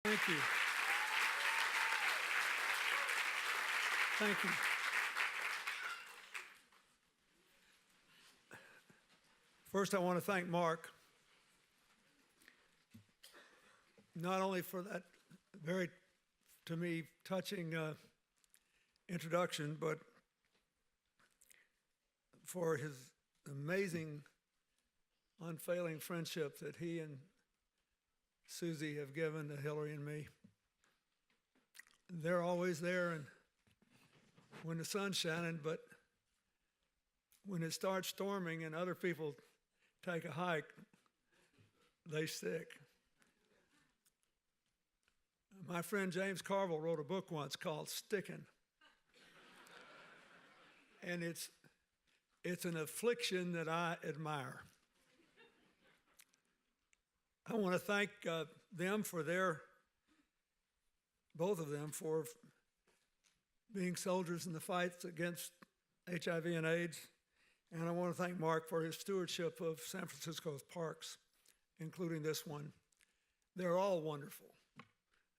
Thank you. Thank you. First, I want to thank Mark, not only for that very, to me, touching introduction, but for his amazing, unfailing friendship that he and Susie have given to Hillary and me. They're always there and when the sun's shining, but when it starts storming and other people take a hike, they stick. My friend James Carville wrote a book once called Stickin'. And it's an affliction that I admire. I want to thank them for both of them for being soldiers in the fights against HIV and AIDS. And I want to thank Mark for his stewardship of San Francisco's parks, including this one. They're all wonderful,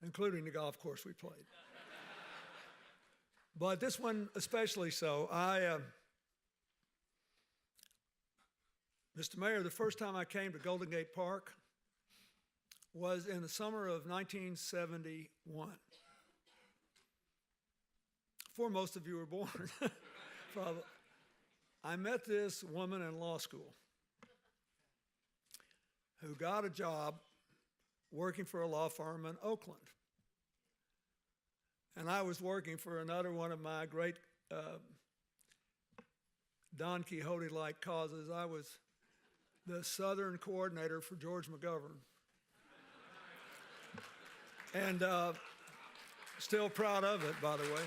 including the golf course we played. But this one especially so. Mr. Mayor, the first time I came to Golden Gate Park was in the summer of 1971. Before most of you were born, probably. I met this woman in law school who got a job working for a law firm in Oakland. And I was working for another one of my great Don Quixote-like causes. I was the Southern coordinator for George McGovern. And still proud of it, by the way.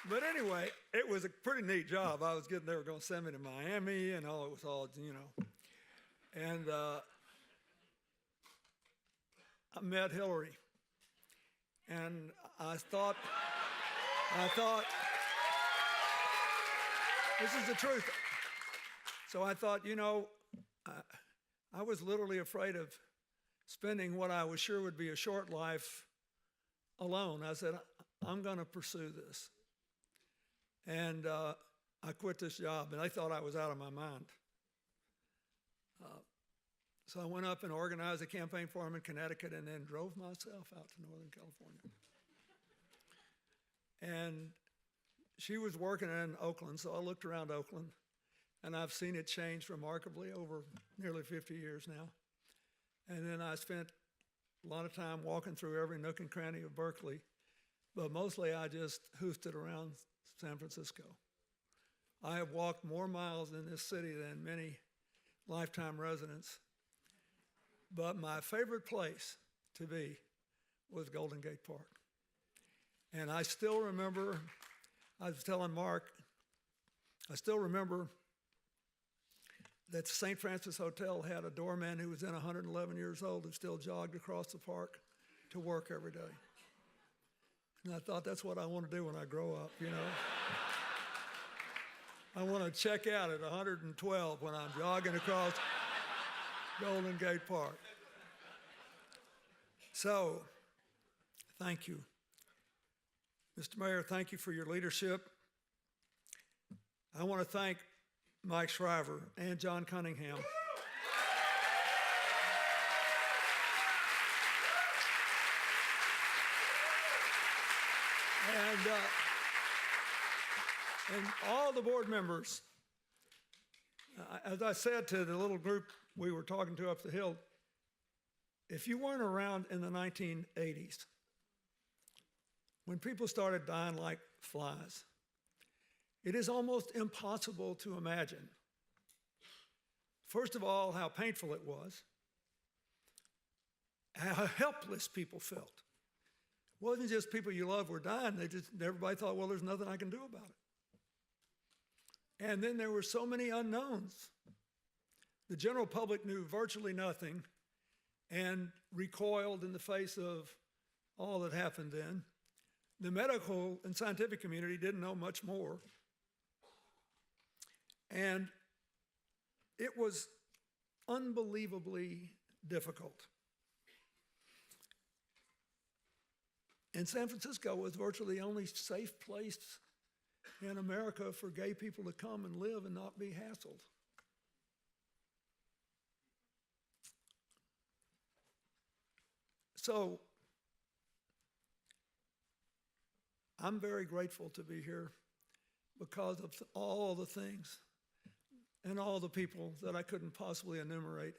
But anyway, it was a pretty neat job. I was getting, they were going to send me to Miami and all, it was all, you know. And I met Hillary. And I thought, this is the truth. So I thought, you know, I was literally afraid of spending what I was sure would be a short life alone. I said, I'm going to pursue this. And I quit this job, and I thought I was out of my mind. So I went up and organized a campaign for him in Connecticut and then drove myself out to Northern California. And she was working in Oakland, so I looked around Oakland, and I've seen it change remarkably over nearly 50 years now. And then I spent a lot of time walking through every nook and cranny of Berkeley, but mostly I just hoofed around San Francisco. I have walked more miles in this city than many lifetime residents, but my favorite place to be was Golden Gate Park. And I still remember, I was telling Mark, I still remember that the St. Francis Hotel had a doorman who was then 111 years old who still jogged across the park to work every day. And I thought, that's what I want to do when I grow up, you know. I want to check out at 112 when I'm jogging across Golden Gate Park. So, thank you. Mr. Mayor, thank you for your leadership. I want to thank Mike Shriver and John Cunningham. And all the board members, as I said to the little group we were talking to up the hill, if you weren't around in the 1980s, when people started dying like flies, it is almost impossible to imagine, first of all, how painful it was, how helpless people felt. It wasn't just people you love were dying, everybody thought, well, there's nothing I can do about it. And then there were so many unknowns. The general public knew virtually nothing and recoiled in the face of all that happened then. The medical and scientific community didn't know much more. And it was unbelievably difficult. And San Francisco was virtually the only safe place in America for gay people to come and live and not be hassled. So I'm very grateful to be here because of all the things and all the people that I couldn't possibly enumerate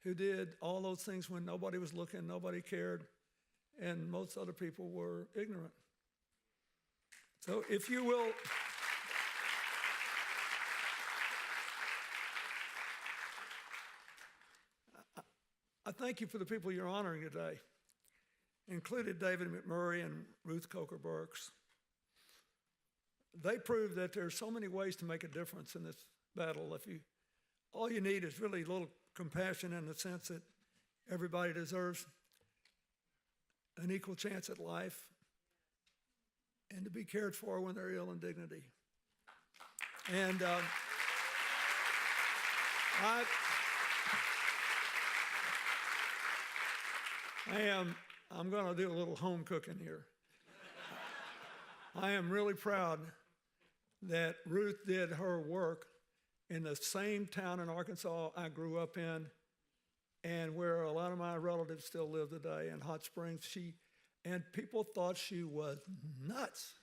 who did all those things when nobody was looking, nobody cared, and most other people were ignorant. So if you will, I thank you for the people you're honoring today, included David McMurray and Ruth Coker Burks. They proved that there's so many ways to make a difference in this battle. All you need is really a little compassion in the sense that everybody deserves an equal chance at life and to be cared for when they're ill and dignity. And I'm going to do a little home cooking here. I am really proud that Ruth did her work in the same town in Arkansas I grew up in and where a lot of my relatives still live today in Hot Springs. And people thought she was nuts.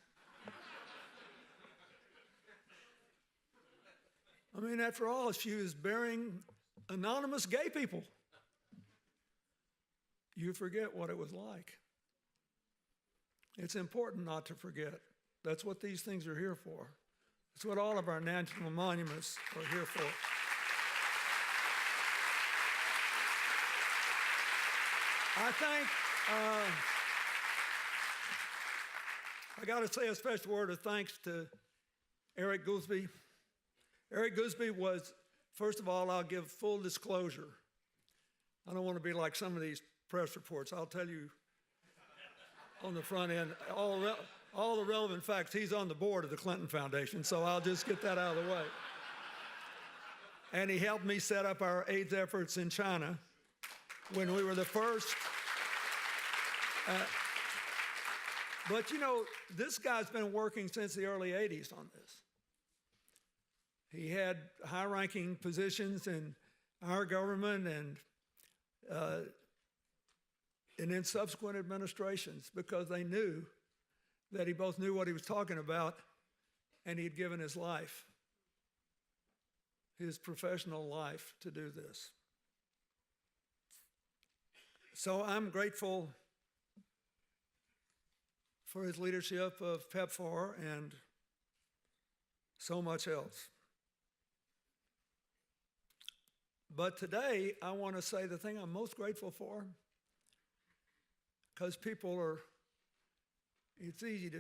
I mean, after all, she was burying anonymous gay people. You forget what it was like. It's important not to forget. That's what these things are here for. That's what all of our national monuments are here for. I got to say a special word of thanks to Eric Goolsby. Eric Goolsby was, first of all, I'll give full disclosure. I don't want to be like some of these press reports. I'll tell you on the front end all the relevant facts. He's on the board of the Clinton Foundation, so I'll just get that out of the way. And he helped me set up our AIDS efforts in China when we were the first. But you know, this guy's been working since the early 80s on this. He had high-ranking positions in our government and in subsequent administrations because they knew that he both knew what he was talking about and he'd given his life, his professional life, to do this. So I'm grateful for his leadership of PEPFAR and so much else. But today, I want to say the thing I'm most grateful for, because it's easy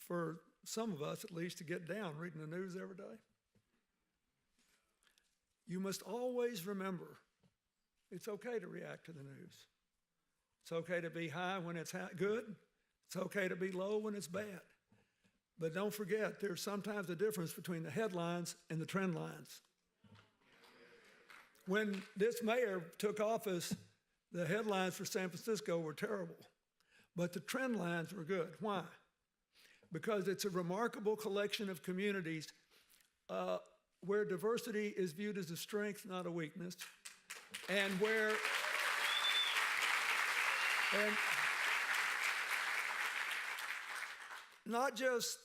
for some of us at least, to get down reading the news every day. You must always remember, it's okay to react to the news. It's okay to be high when it's good. It's okay to be low when it's bad. But don't forget, there's sometimes a difference between the headlines and the trend lines. When this mayor took office, the headlines for San Francisco were terrible, but the trend lines were good. Why? Because it's a remarkable collection of communities where diversity is viewed as a strength, not a weakness, and where not just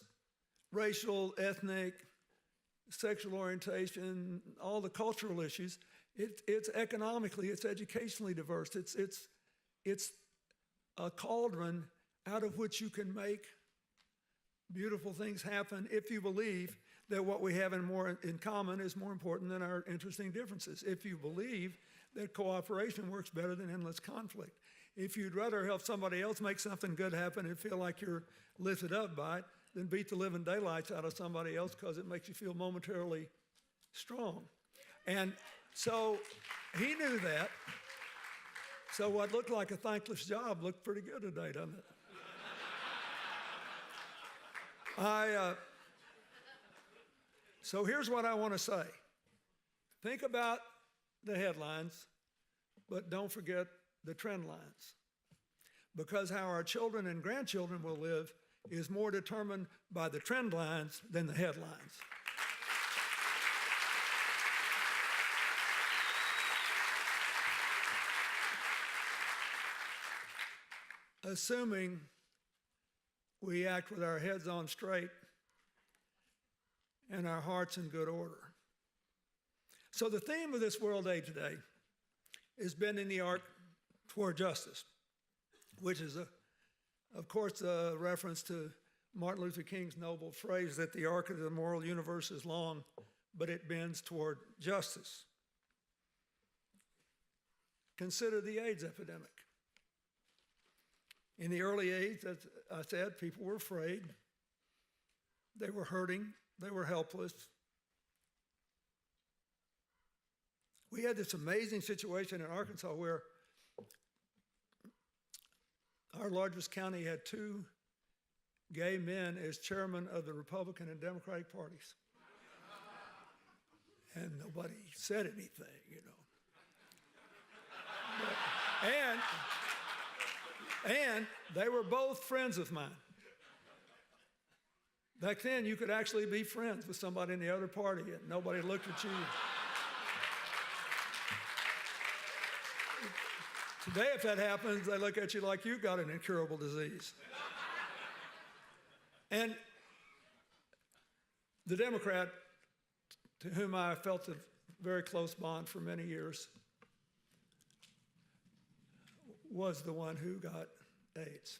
racial, ethnic, sexual orientation, all the cultural issues. It's economically, it's educationally diverse. It's a cauldron out of which you can make beautiful things happen if you believe that what we have in common is more important than our interesting differences. If you believe that cooperation works better than endless conflict. If you'd rather help somebody else make something good happen and feel like you're lifted up by it, then beat the living daylights out of somebody else because it makes you feel momentarily strong. And so he knew that. So what looked like a thankless job looked pretty good today, doesn't it? So here's what I want to say. Think about the headlines, but don't forget the trend lines. Because how our children and grandchildren will live is more determined by the trend lines than the headlines. Assuming we act with our heads on straight and our hearts in good order. So the theme of this World Day today is bending the arc toward justice, which is, of course, a reference to Martin Luther King's noble phrase that the arc of the moral universe is long, but it bends toward justice. Consider the AIDS epidemic. In the early AIDS, as I said, people were afraid. They were hurting. They were helpless. We had this amazing situation in Arkansas where our largest county had 2 gay men as chairman of the Republican and Democratic parties. And nobody said anything, you know. And they were both friends of mine. Back then, you could actually be friends with somebody in the other party and nobody looked at you. Today, if that happens, they look at you like you've got an incurable disease. And the Democrat, to whom I felt a very close bond for many years, was the one who got AIDS.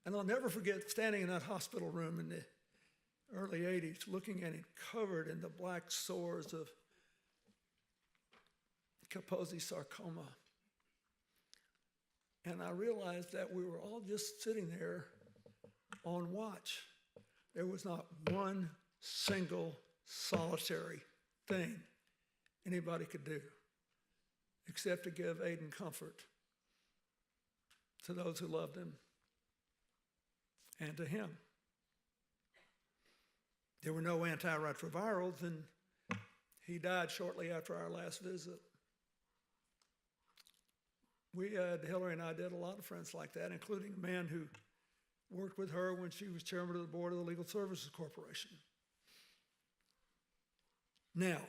And I'll never forget standing in that hospital room in the early 80s, looking at him covered in the black sores of Kaposi sarcoma. And I realized that we were all just sitting there on watch. There was not one single solitary thing anybody could do except to give aid and comfort to those who loved him and to him. There were no antiretrovirals, and he died shortly after our last visit. Hillary and I did a lot of friends like that, including a man who worked with her when she was chairman of the board of the Legal Services Corporation. Now,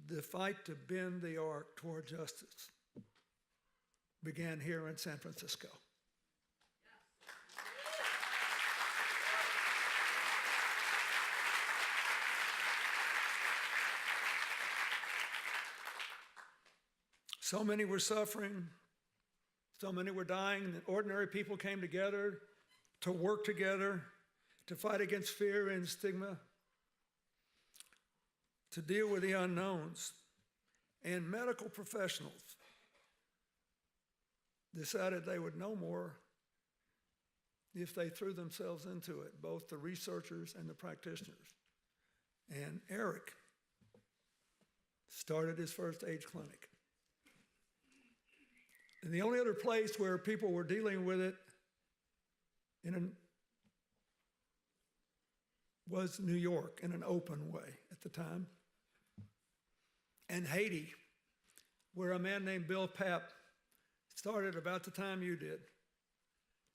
the fight to bend the arc toward justice began here in San Francisco. So many were suffering, so many were dying, and ordinary people came together to work together, to fight against fear and stigma, to deal with the unknowns. And medical professionals decided they would know more if they threw themselves into it, both the researchers and the practitioners. And Eric started his first AIDS clinic. And the only other place where people were dealing with it was New York in an open way at the time. And Haiti, where a man named Bill Papp started about the time you did,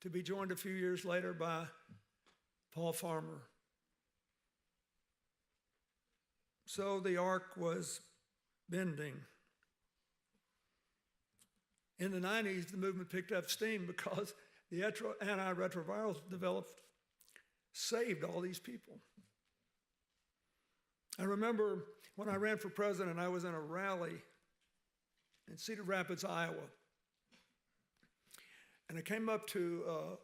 to be joined a few years later by Paul Farmer. So the arc was bending. In the 90s, the movement picked up steam because the antiretrovirals developed, saved all these people. I remember when I ran for president, I was in a rally in Cedar Rapids, Iowa. And I came up to a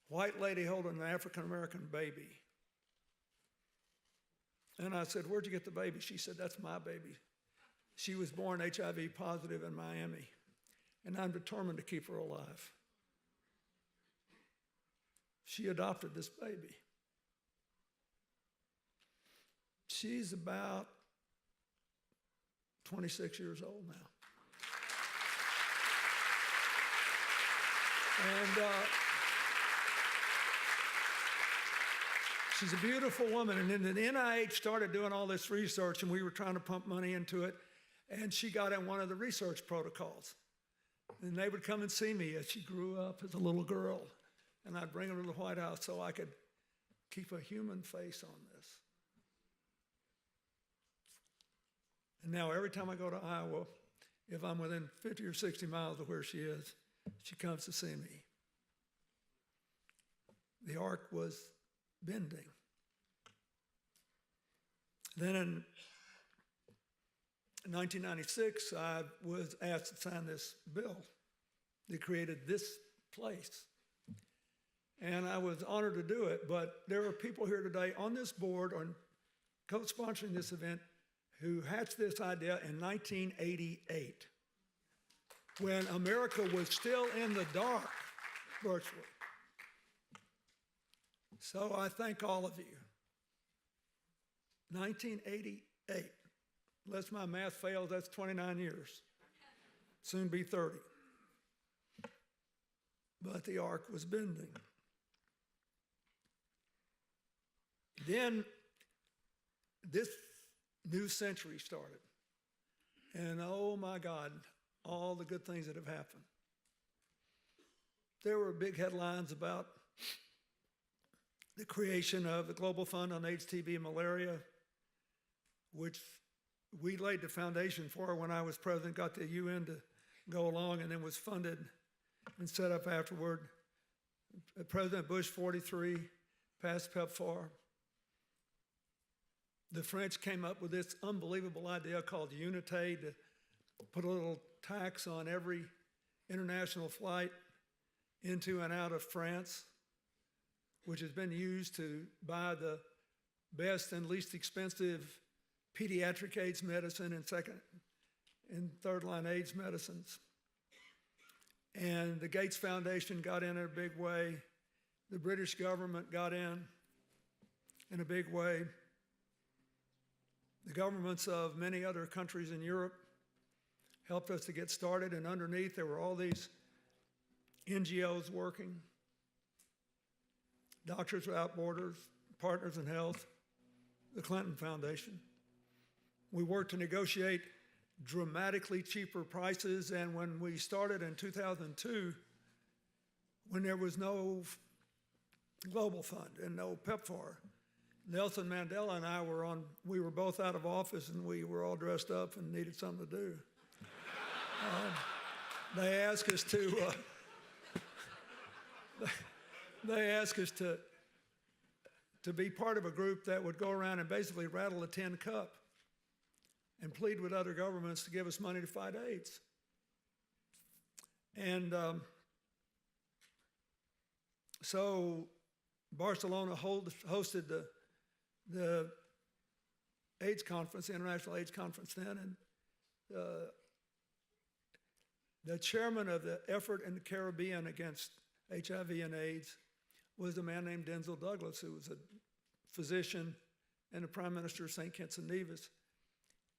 white lady holding an African-American baby. And I said, "Where'd you get the baby?" She said, "That's my baby. She was born HIV positive in Miami, and I'm determined to keep her alive." She adopted this baby. She's about 26 years old now. And She's a beautiful woman. And then the NIH started doing all this research, and we were trying to pump money into it. And she got in one of the research protocols. And they would come and see me as she grew up as a little girl. And I'd bring her to the White House so I could keep a human face on this. And now every time I go to Iowa, if I'm within 50 or 60 miles of where she is, she comes to see me. The ark was bending. Then in 1996, I was asked to sign this bill that created this place. And I was honored to do it, but there are people here today on this board on co-sponsoring this event who hatched this idea in 1988, when America was still in the dark, virtually. So I thank all of you. 1988. Unless my math fails, that's 29 years. Soon be 30. But the ark was bending. Then this new century started. And oh my God, all the good things that have happened. There were big headlines about the creation of the Global Fund on AIDS, TB, and Malaria, which we laid the foundation for when I was president, got the UN to go along, and then was funded and set up afterward. President Bush, 43, passed PEPFAR. The French came up with this unbelievable idea called Unité, to put a little tax on every international flight into and out of France, which has been used to buy the best and least expensive pediatric AIDS medicine and second and third line AIDS medicines. And the Gates Foundation got in a big way. The British government got in a big way. The governments of many other countries in Europe helped us to get started, and underneath there were all these NGOs working. Doctors Without Borders, Partners in Health, the Clinton Foundation. We worked to negotiate dramatically cheaper prices, and when we started in 2002, when there was no Global Fund and no PEPFAR, Nelson Mandela and I we were both out of office, and we were all dressed up and needed something to do. They asked us to be part of a group that would go around and basically rattle a tin cup and plead with other governments to give us money to fight AIDS. And so Barcelona hosted the AIDS conference, the International AIDS Conference then, and the chairman of the effort in the Caribbean against HIV and AIDS was a man named Denzel Douglas, who was a physician and the Prime Minister of St. Kitts and Nevis.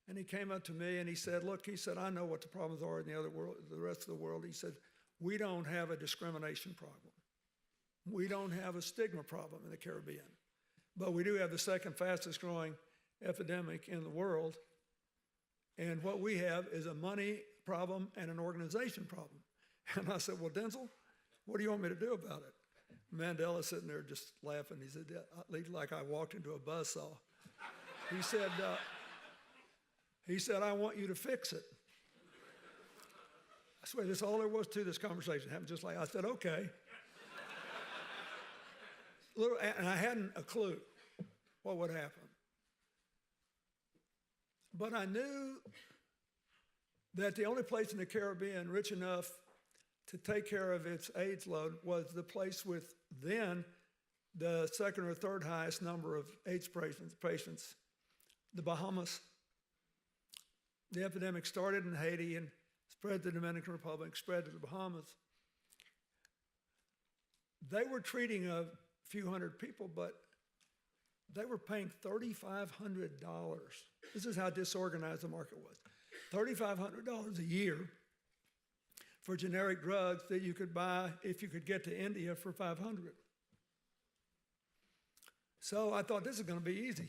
And he came up to me and he said, look, he said, I know what the problems are in the rest of the world. He said, we don't have a discrimination problem. We don't have a stigma problem in the Caribbean. But we do have the second fastest growing epidemic in the world. And what we have is a money problem and an organization problem. And I said, well, Denzel, what do you want me to do about it? Mandela's sitting there just laughing. He said, like I walked into a buzzsaw. He said, I want you to fix it. I swear, that's all there was to this conversation. It happened just like I said, okay. And I hadn't a clue what would happen. But I knew that the only place in the Caribbean rich enough to take care of its AIDS load was the place with then the second or third highest number of AIDS patients, the Bahamas. The epidemic started in Haiti and spread to the Dominican Republic, spread to the Bahamas. They were treating a few hundred people, but they were paying $3,500. This is how disorganized the market was. $3,500 a year for generic drugs that you could buy if you could get to India for $500. So I thought this is going to be easy.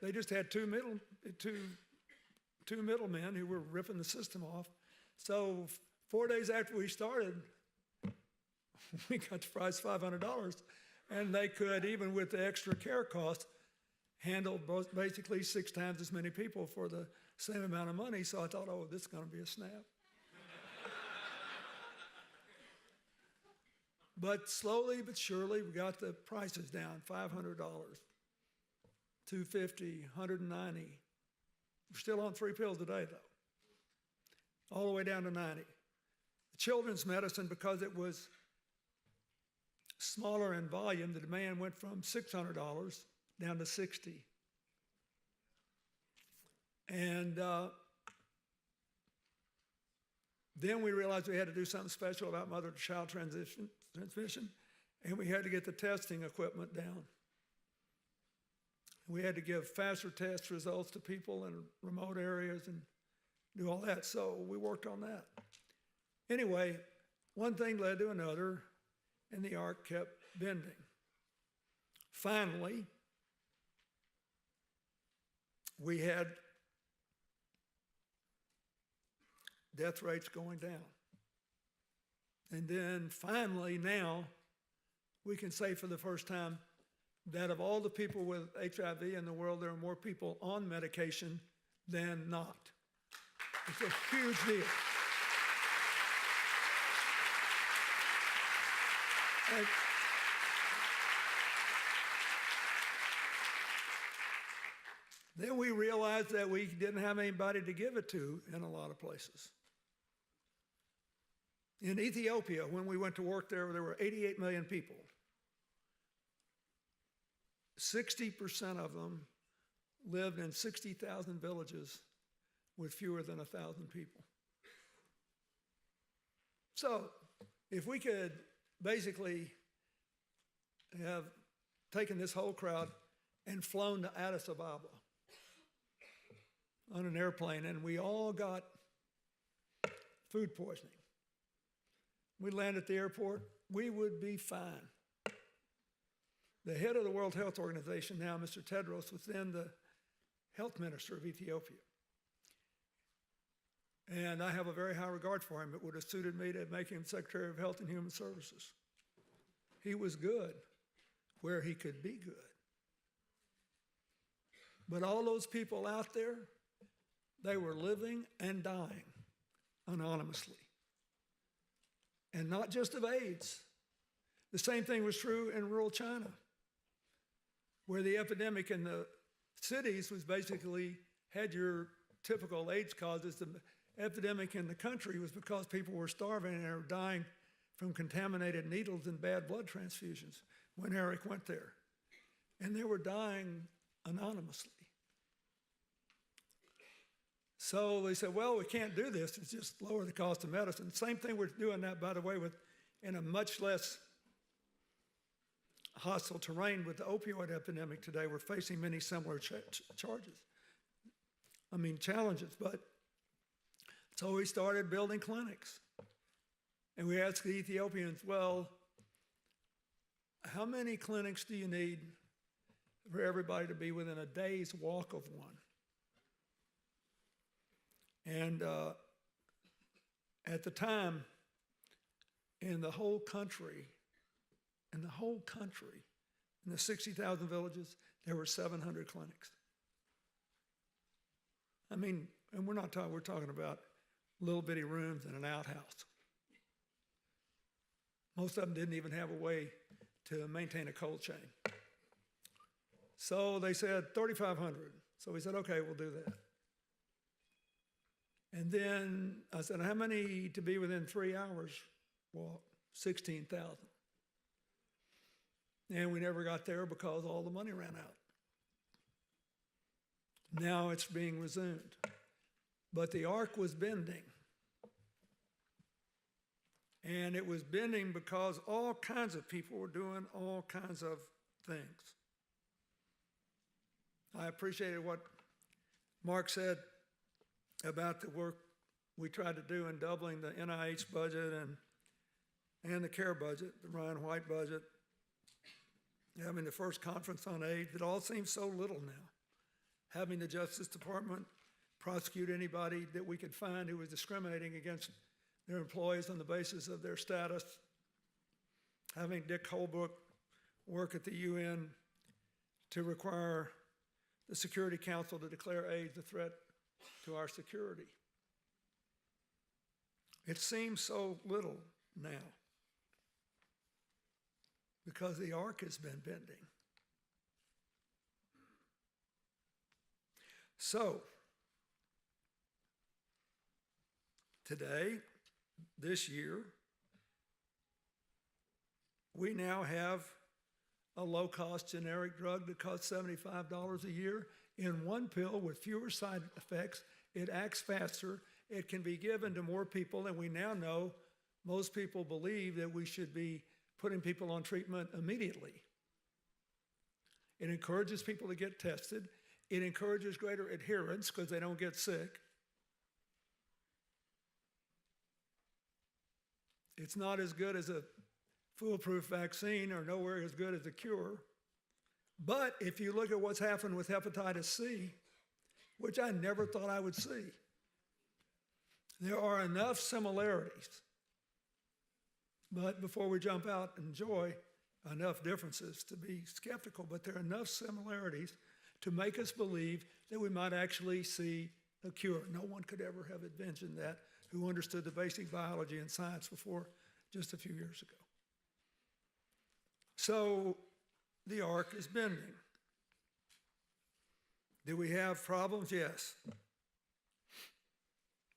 They just had two middlemen who were ripping the system off. So 4 days after we started, we got the price $500, and they could, even with the extra care cost, handle basically 6 times as many people for the same amount of money. So I thought, oh, this is going to be a snap. But slowly but surely, we got the prices down, $500, $250, $190. We're still on 3 pills a day, though, all the way down to 90. The children's medicine, because it was smaller in volume, the demand went from $600 down to $60. And then we realized we had to do something special about mother-to-child transmission, and we had to get the testing equipment down. We had to give faster test results to people in remote areas and do all that, so we worked on that. Anyway, one thing led to another, and the arc kept bending. Finally, we had death rates going down. And then finally now, we can say for the first time that of all the people with HIV in the world, there are more people on medication than not. It's a huge deal. And then we realized that we didn't have anybody to give it to in a lot of places. In Ethiopia, when we went to work there were 88 million people. 60% of them lived in 60,000 villages with fewer than 1,000 people. So if we could basically have taken this whole crowd and flown to Addis Ababa on an airplane, and we all got food poisoning, we land at the airport, we would be fine. The head of the World Health Organization now, Mr. Tedros, was then the health minister of Ethiopia. And I have a very high regard for him. It would have suited me to make him Secretary of Health and Human Services. He was good where he could be good. But all those people out there, they were living and dying anonymously. And not just of AIDS. The same thing was true in rural China, where the epidemic in the cities was basically, had your typical AIDS causes. The epidemic in the country was because people were starving and were dying from contaminated needles and bad blood transfusions when Eric went there. And they were dying anonymously. So they said, well, we can't do this. It's just lower the cost of medicine. Same thing we're doing that, by the way, in a much less hostile terrain with the opioid epidemic today. We're facing many similar challenges. But so we started building clinics. And we asked the Ethiopians, well, how many clinics do you need for everybody to be within a day's walk of one? And at the time, in the whole country, in the 60,000 villages, there were 700 clinics. I mean, and we're talking about little bitty rooms in an outhouse. Most of them didn't even have a way to maintain a cold chain. So they said 3,500. So we said, okay, we'll do that. And then I said, how many to be within 3 hours walk? 16,000. And we never got there because all the money ran out. Now it's being resumed. But the arc was bending. And it was bending because all kinds of people were doing all kinds of things. I appreciated what Mark said about the work we tried to do in doubling the NIH budget and the CARE budget, the Ryan White budget, having the first conference on AIDS. It all seems so little now. Having the Justice Department prosecute anybody that we could find who was discriminating against their employees on the basis of their status. Having Dick Holbrooke work at the UN to require the Security Council to declare AIDS a threat to our security. It seems so little now because the arc has been bending. So, today, this year, we now have a low-cost generic drug that costs $75 a year in one pill with fewer side effects. It acts faster. It can be given to more people, and we now know most people believe that we should be putting people on treatment immediately. It encourages people to get tested. It encourages greater adherence because they don't get sick. It's not as good as a foolproof vaccine or nowhere as good as a cure. But if you look at what's happened with hepatitis C, which I never thought I would see, there are enough similarities. But before we jump out and joy, enough differences to be skeptical, but there are enough similarities to make us believe that we might actually see a cure. No one could ever have envisioned that who understood the basic biology and science before just a few years ago. So the arc is bending. Do we have problems? Yes.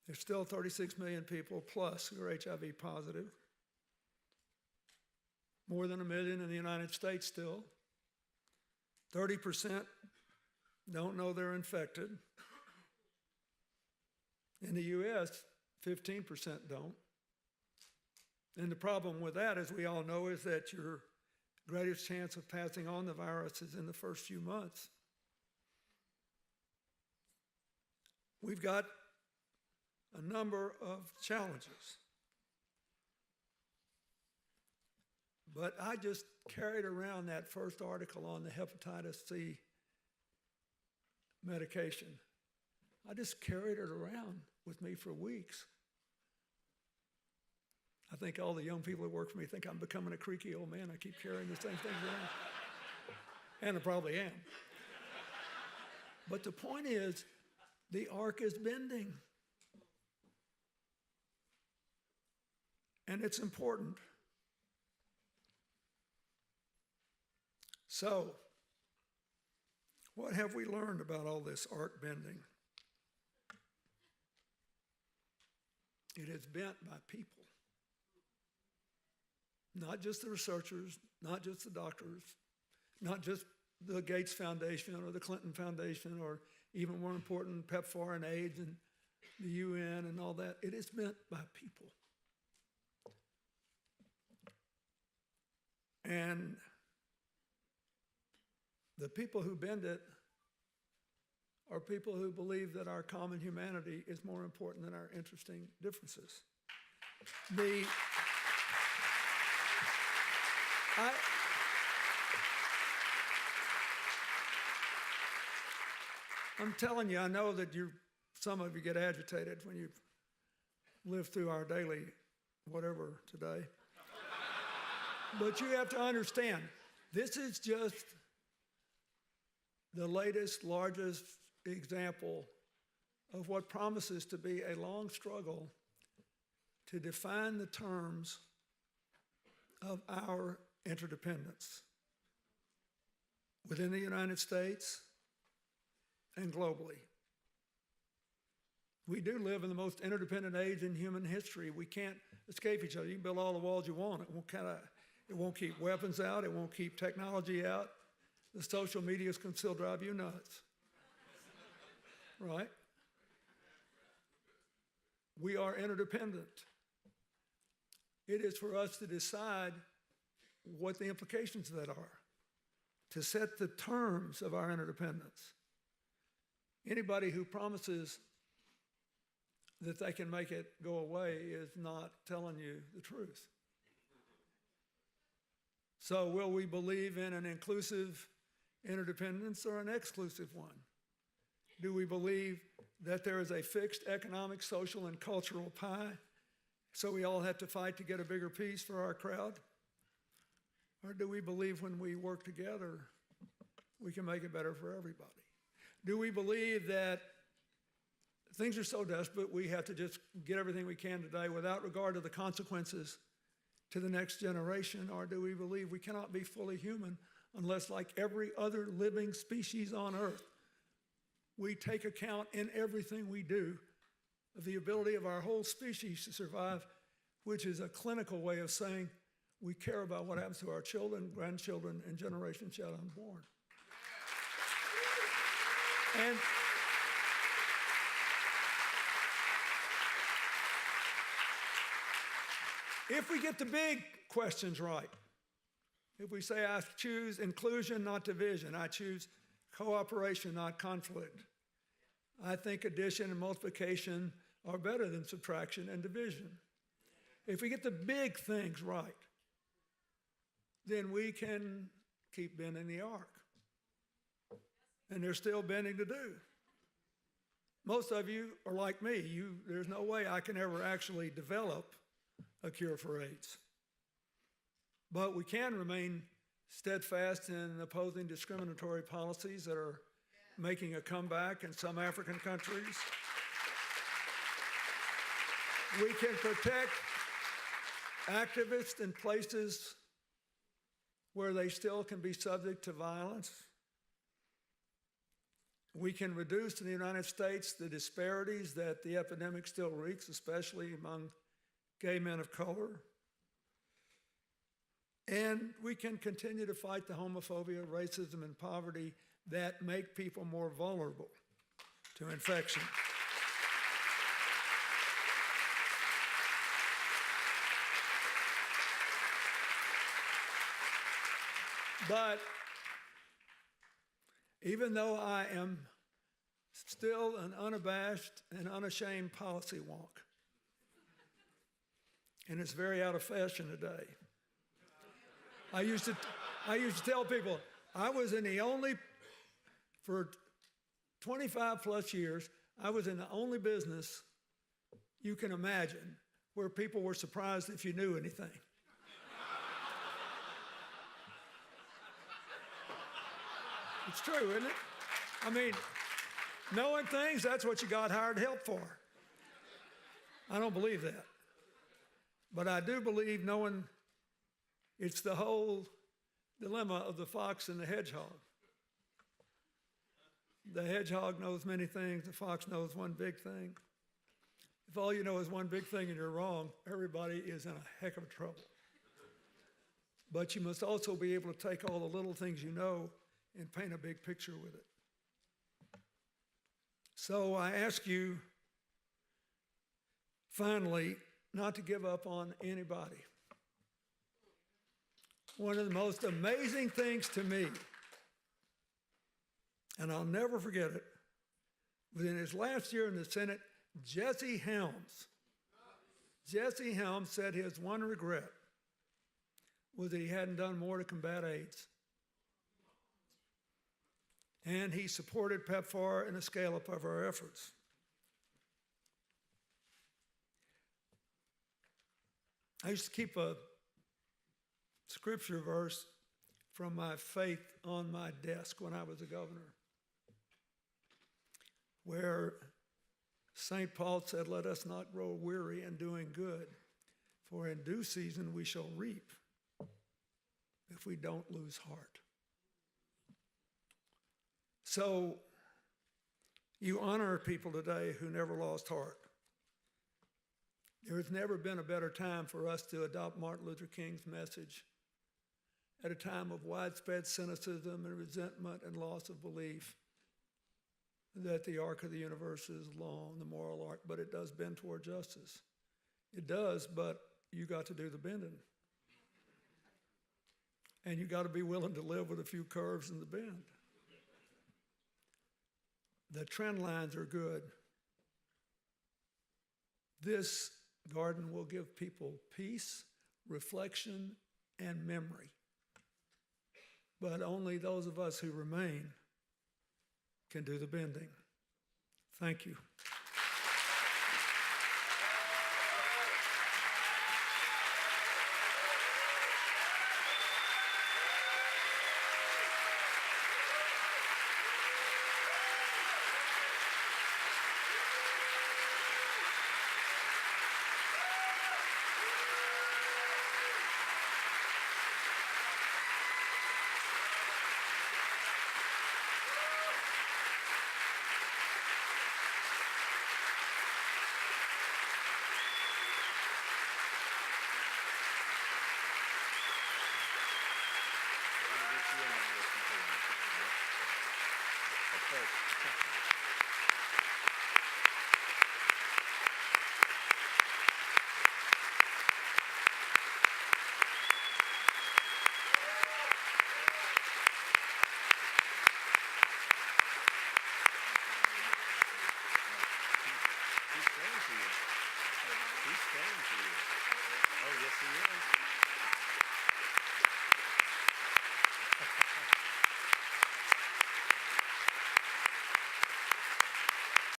There's still 36 million people plus who are HIV positive. More than 1 million in the United States still. 30% don't know they're infected. In the US, 15% don't. And the problem with that, as we all know, is that your greatest chance of passing on the virus is in the first few months. We've got a number of challenges. But I just carried around that first article on the hepatitis C medication. I just carried it around with me for weeks. I think all the young people that work for me think I'm becoming a creaky old man. I keep carrying the same things around. And I probably am. But the point is, the arc is bending. And it's important. So, what have we learned about all this arc bending? It is bent by people. Not just the researchers, not just the doctors, not just the Gates Foundation or the Clinton Foundation, or even more important, PEPFAR and AIDS and the UN and all that. It is bent by people. And the people who bend it are people who believe that our common humanity is more important than our interesting differences. I'm telling you, I know that some of you get agitated when you live through our daily whatever today. But you have to understand, this is just the latest, largest example of what promises to be a long struggle to define the terms of our interdependence within the United States and globally. We do live in the most interdependent age in human history. We can't escape each other. You can build all the walls you want. It won't keep weapons out. It won't keep technology out. The social medias can still drive you nuts. Right? We are interdependent. It is for us to decide what the implications of that are, to set the terms of our interdependence. Anybody who promises that they can make it go away is not telling you the truth. So will we believe in an inclusive interdependence or an exclusive one? Do we believe that there is a fixed economic, social, and cultural pie, so we all have to fight to get a bigger piece for our crowd? Or do we believe when we work together, we can make it better for everybody? Do we believe that things are so desperate we have to just get everything we can today without regard to the consequences to the next generation? Or do we believe we cannot be fully human unless, like every other living species on earth, we take account in everything we do of the ability of our whole species to survive, which is a clinical way of saying we care about what happens to our children, grandchildren, and generations yet unborn. And if we get the big questions right, if we say I choose inclusion, not division, I choose cooperation, not conflict, I think addition and multiplication are better than subtraction and division. If we get the big things right, then we can keep bending the arc. And there's still bending to do. Most of you are like me. There's no way I can ever actually develop a cure for AIDS. But we can remain steadfast in opposing discriminatory policies that are making a comeback in some African countries. We can protect activists in places where they still can be subject to violence. We can reduce in the United States the disparities that the epidemic still wreaks, especially among gay men of color. And we can continue to fight the homophobia, racism, and poverty that make people more vulnerable to infection. But even though I am still an unabashed and unashamed policy wonk, and it's very out of fashion today, I used to tell people, I was in the only, for 25 plus years, I was in the only business you can imagine where people were surprised if you knew anything. It's true, isn't it? I mean, knowing things, that's what you got hired help for. I don't believe that. But I do believe knowing it's the whole dilemma of the fox and the hedgehog. The hedgehog knows many things, the fox knows one big thing. If all you know is one big thing and you're wrong, everybody is in a heck of trouble. But you must also be able to take all the little things you know and paint a big picture with it. So I ask you, finally, not to give up on anybody. One of the most amazing things to me, and I'll never forget it, within his last year in the Senate, Jesse Helms said his one regret was that he hadn't done more to combat AIDS. And he supported PEPFAR and a scale-up of our efforts. I used to keep a scripture verse from my faith on my desk when I was a governor, where St. Paul said, "Let us not grow weary in doing good, for in due season we shall reap if we don't lose heart." So you honor people today who never lost heart. There has never been a better time for us to adopt Martin Luther King's message at a time of widespread cynicism and resentment and loss of belief that the arc of the universe is long, the moral arc, but it does bend toward justice. It does, but you got to do the bending. And you got to be willing to live with a few curves in the bend. The trend lines are good. This garden will give people peace, reflection, and memory. but only those of us who remain can do the bending. Thank you. Of course.